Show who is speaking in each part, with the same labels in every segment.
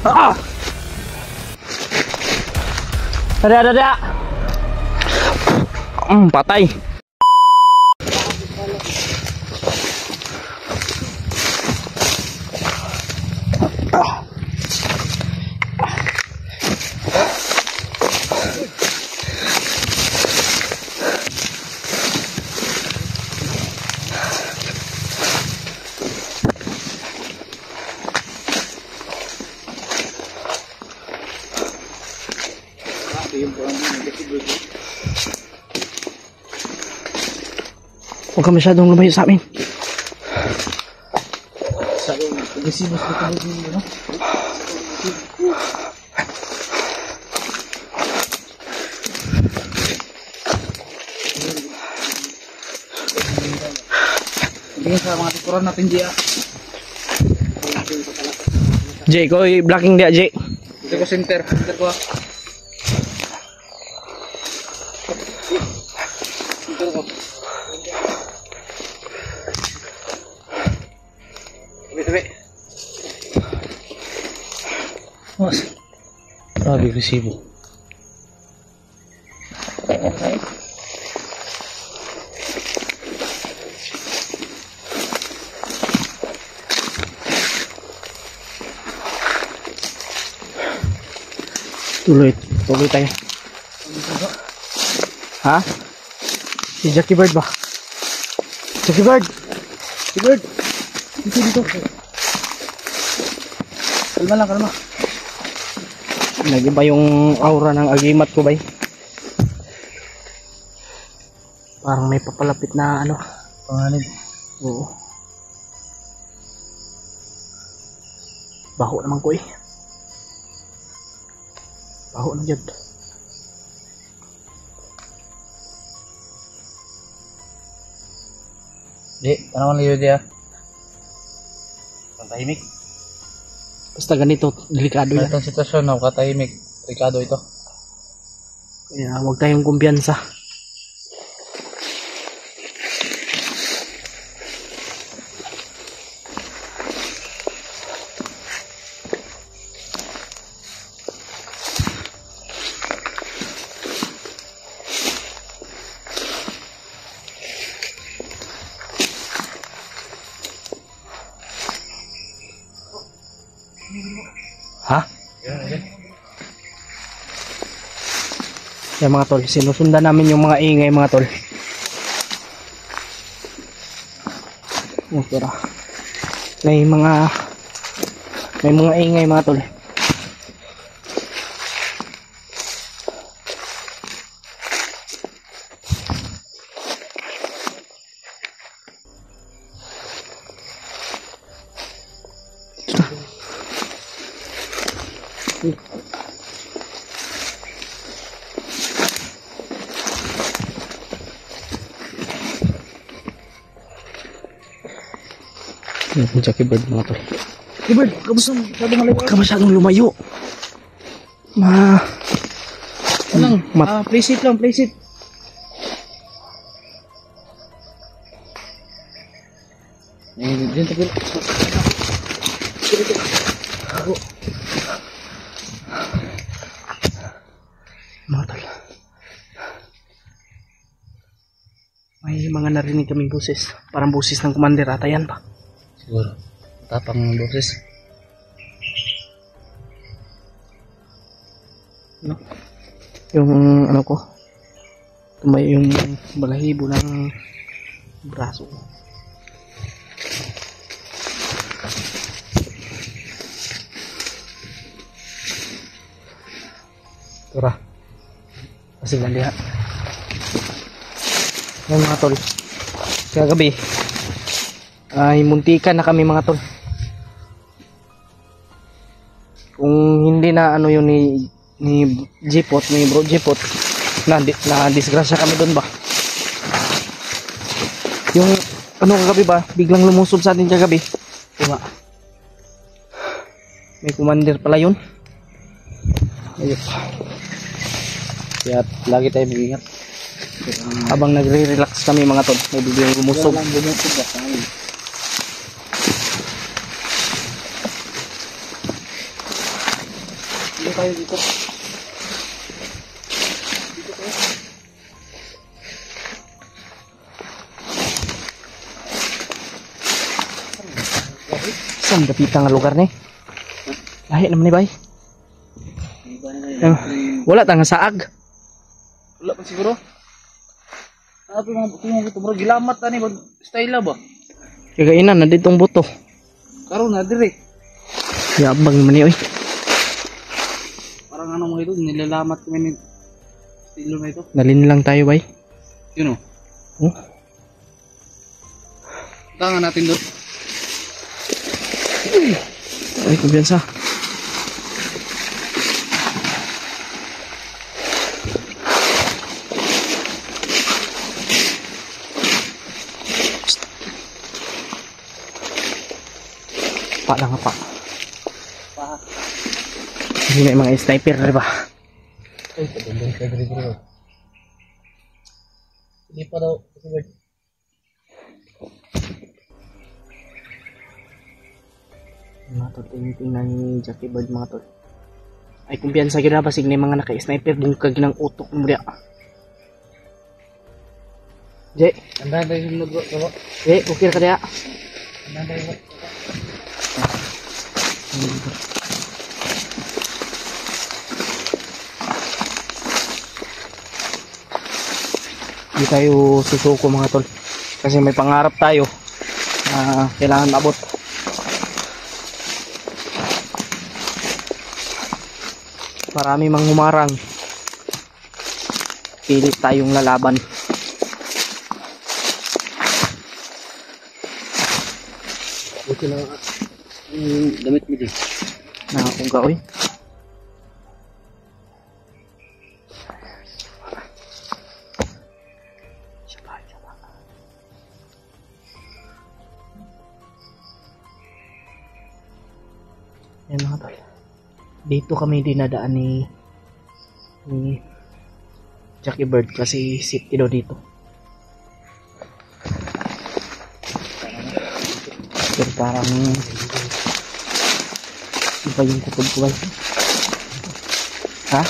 Speaker 1: Ah! Ada. Patay. Huwag ka masyadong lumayo sa amin.
Speaker 2: Agresibos na ito dito, no? Hindi sa mga tikuran natin, Jay.
Speaker 1: Jay, ko blocking dia, Jay.
Speaker 2: Dito ko center ko.
Speaker 1: Mas. Grabe agresibo. Tuloy tayo. Ha? Si Jackie Bird ba? Jackie Bird! Dito. Kalma. Nag-iba yung aura ng agimat ko, bay. Parang may papalapit na ano.
Speaker 2: Panganib.
Speaker 1: Oo. Baho naman ko eh. Baho na dyan.
Speaker 2: Di, tanawan liyo dia. Tahimik.
Speaker 1: Basta ganito, delikado yan.
Speaker 2: Itong sitwasyon, no, katahimik. Delikado ito.
Speaker 1: Kaya huwag tayong kumpiyansa. Ha? Yan mga tol, sinusundan namin yung mga ingay mga tol. Pero may mga ingay mga tol. Jackie Bird mga tol.
Speaker 2: Jackie Bird,
Speaker 1: Huwag ka masyadong lumayo.
Speaker 2: Play seat lang, play seat. Diyan tayo.
Speaker 1: Mga tol. May mga narinig kaming boses. Parang boses ng commander ata yan ba?
Speaker 2: Siguro. Tapang ng boses.
Speaker 1: No? Yung ano ko. Tumayo yung balahibo ng braso ko. Tura. Kasi gandihan. Yan mga tol. Kagabi ay muntikan na kami mga tol. Kung hindi na ano yun ni Jipot, ni Bro Jipot, na disgrasya kami doon ba. Yung ano kagabi ba, biglang lumusob sa atin kagabi. Diba? May commander pala yun. Ayun.
Speaker 2: Kaya lagi tayo mag-ingat.
Speaker 1: Habang nagre-relax kami mga tol, may biglang lumusob.
Speaker 2: Dito tayo dito.
Speaker 1: Saan dapitang nga lugar ni? Lahi naman ni bay. Wala tang saag.
Speaker 2: Wala pa siguro. Apa mga tingog ito bro, gilamat ani ba style ba?
Speaker 1: Kagainan na ditong buto.
Speaker 2: Karon na dire.
Speaker 1: Yabang man ni oy.
Speaker 2: Parang ano mga ito, nilalamat kami ni estilo na ito.
Speaker 1: Dalhin lang tayo bay.
Speaker 2: Yun oh.
Speaker 1: Oh.
Speaker 2: Tangan natin doon.
Speaker 1: Ay, kumpiyansa. Pa lang pa.
Speaker 2: Pa.
Speaker 1: Hindi may mga sniper na ba?
Speaker 2: Ay, pagandang ka dito bro. Hindi pa daw.
Speaker 1: Mga tol, tingnan ni Jackie Bird mga tol. Ay kumpiyansa gina ba sig ni mga naka-sniper bungkag ng utok mo dia. Je,
Speaker 2: Anda tayo sunod bro.
Speaker 1: je, okay ka dia.
Speaker 2: Anda tayo bro.
Speaker 1: Hindi tayo susuko mga tol. Kasi may pangarap tayo na kailangan maabot. Marami mang humarang. Pilit tayong lalaban.
Speaker 2: Buti na damit mo din.
Speaker 1: Nakakuga oy. Yan mga tol. Dito kami dinadaan ni Jackie Bird kasi safety daw dito. Pero parang iba yung kutub ko ba? Ha?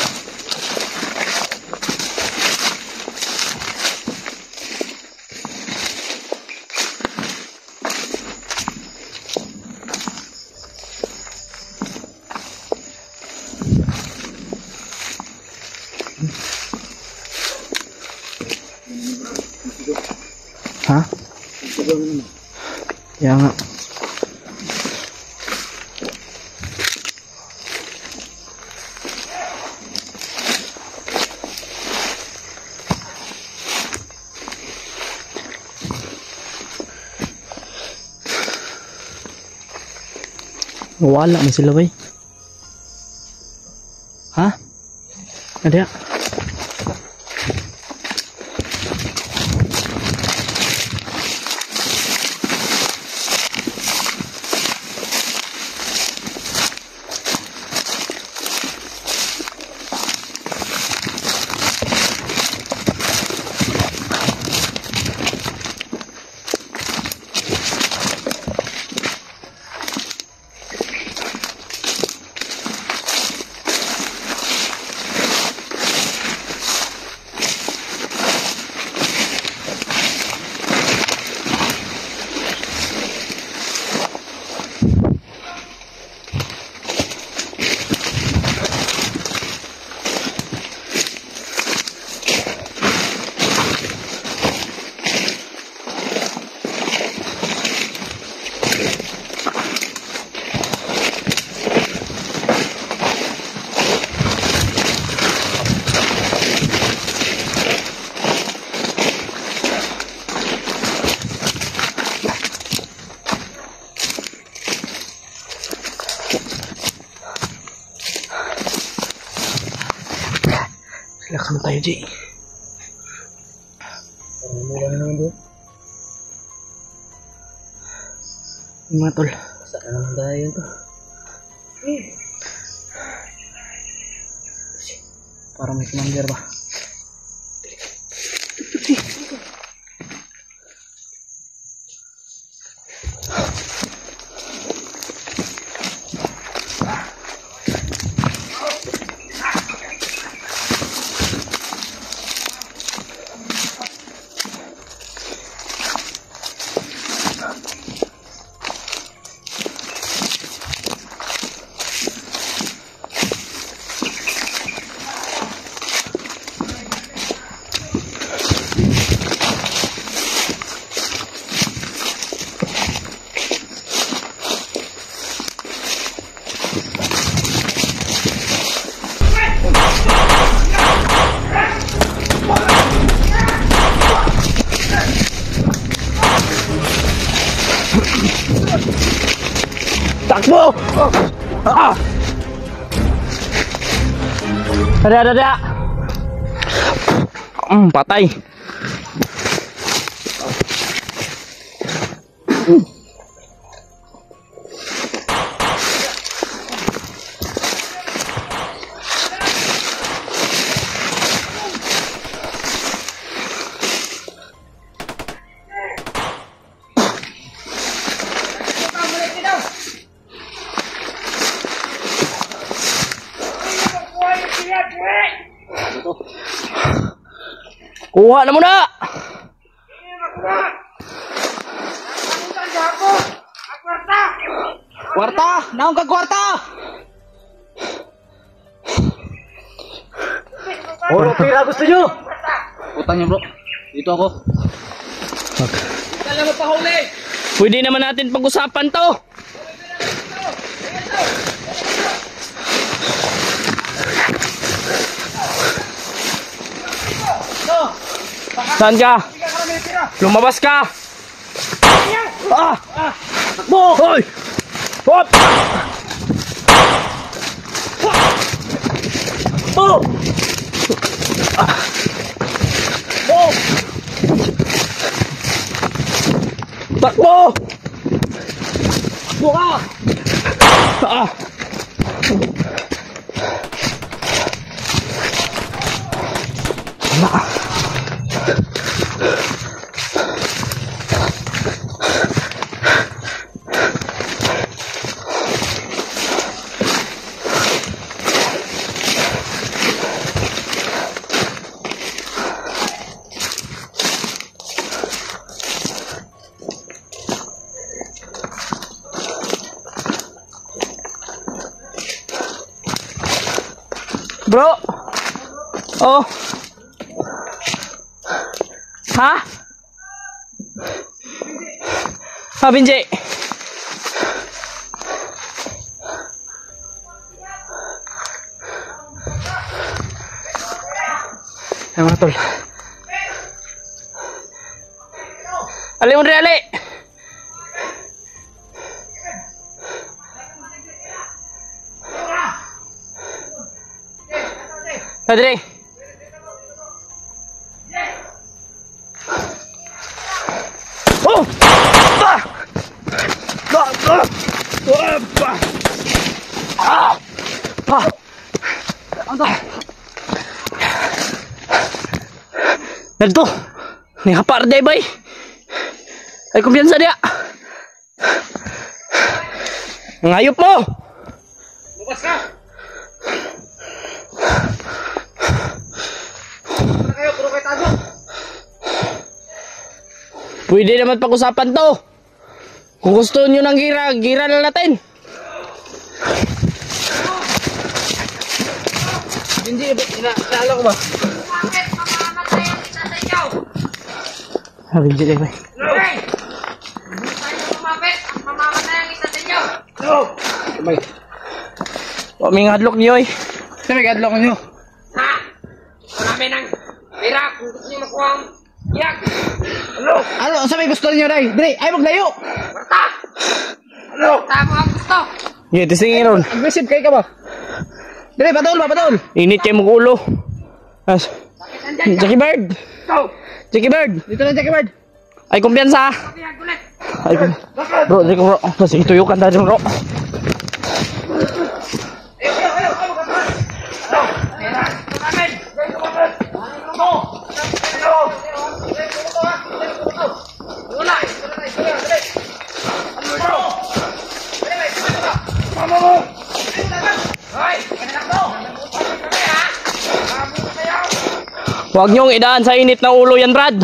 Speaker 1: Ha? Kaya nga. Wala man sila bay. Ha? Ada. Silakan tayo, Ji.
Speaker 2: Mura na naman doon.
Speaker 1: Mga tol.
Speaker 2: Saan naman tayo yun to?
Speaker 1: Parang may commander ba? Oh! Ah! Ada. Patay. Kuha na muna.
Speaker 2: Kwarta! Naong ka kwarta!
Speaker 1: Puro pira gusto nyo.
Speaker 2: Utang niyo bro. Dito ako. Kala mo pa huli.
Speaker 1: Pwede naman natin pag-usapan to. Saan ka? Lumabas ka! Ah! Takbo! Hoy! Hop! Oh! Oh! Takbo! Takbo ka! Ah! Bro. Oh. Ha? Ha, Binjay. Ay, mga tol. Ali mo rin, ali. Padre. Oh! Ah! Ah! Ah!
Speaker 2: Ano?
Speaker 1: Nalito. Ni hapar day bay. Ay kumpiyansa dia. Ngayop mo.
Speaker 2: Bukas ka. Puro kayo tago.
Speaker 1: Pwede naman pag-usapan to. Kung gusto nyo ng gira, gira na natin.
Speaker 2: Hindi, inaala ko ba?
Speaker 3: Bakit mamamatay ang isa sa inyo?
Speaker 1: Sabi dyan eh, bay.
Speaker 3: No! Hindi tayo lumapit at mamamatay ang isa sa inyo.
Speaker 2: No! Sabay.
Speaker 1: O, may hadlock niyo eh.
Speaker 2: Sabi, kadlo ko nyo.
Speaker 3: Ha? Marami ng pira kung gusto niyo makuha ang yak.
Speaker 2: Ano? Ano? Sabi, gusto niyo, Day? Dre, ay maglayo!
Speaker 3: Marta!
Speaker 2: Ano?
Speaker 3: Tama ang gusto.
Speaker 1: Yeah, tisingin ron.
Speaker 2: Aggressive kayo ka ba? Dre, patol ba, patol?
Speaker 1: Init kayo mong ulo. As,
Speaker 3: Bakit nandyan ka?
Speaker 1: Jackie Bird.
Speaker 3: Go!
Speaker 1: Jackie Bird.
Speaker 2: Dito na, Jackie Bird.
Speaker 1: Ay kumpiyansa.
Speaker 3: Pabihag ulit.
Speaker 1: Ay kumpiyansa. Bro, dali ko bro. Sige, tuyukan tayo bro.
Speaker 3: Pera! Maraming! Wala! Hoy!
Speaker 1: Huwag niyong idaan sa init na ulo yan, Brad.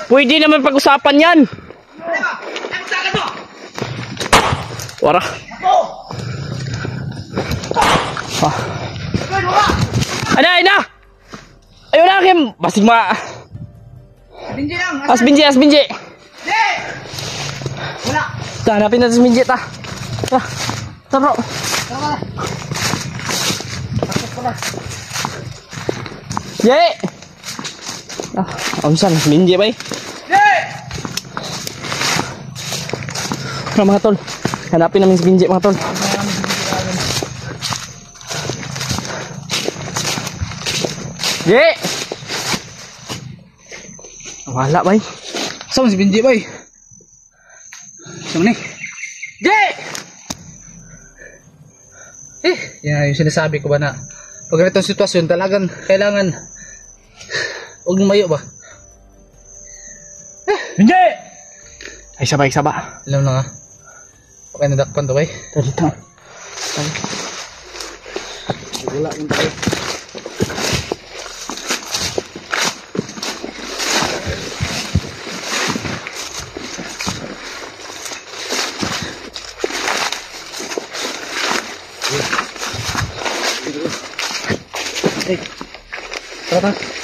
Speaker 1: Pwede naman pag-usapan yan. Wara. Ah. Ada, ada. Ayo na, Kim. Basig ma.
Speaker 2: Binji lang.
Speaker 1: Asbinji, asbinji.
Speaker 2: Wala.
Speaker 1: Ta, hanapin natin si Binji, ta. Ta. Ta, bro. Ye. Ah, saan? Binji ba eh? Nah, mga tol. Hanapin namin si Binji, mga tol. Je! Wala bay.
Speaker 2: Saan si Benji bay? Saan ni?
Speaker 1: Je!
Speaker 2: Yan yung sinasabi ko ba na pag ganitong sitwasyon talagang kailangan huwag lumayo ba?
Speaker 1: Benji! Ay sabay saba.
Speaker 2: Alam na nga. Okay nadakpan to bay.
Speaker 1: Dito.
Speaker 2: Wala yung tayo. Tara.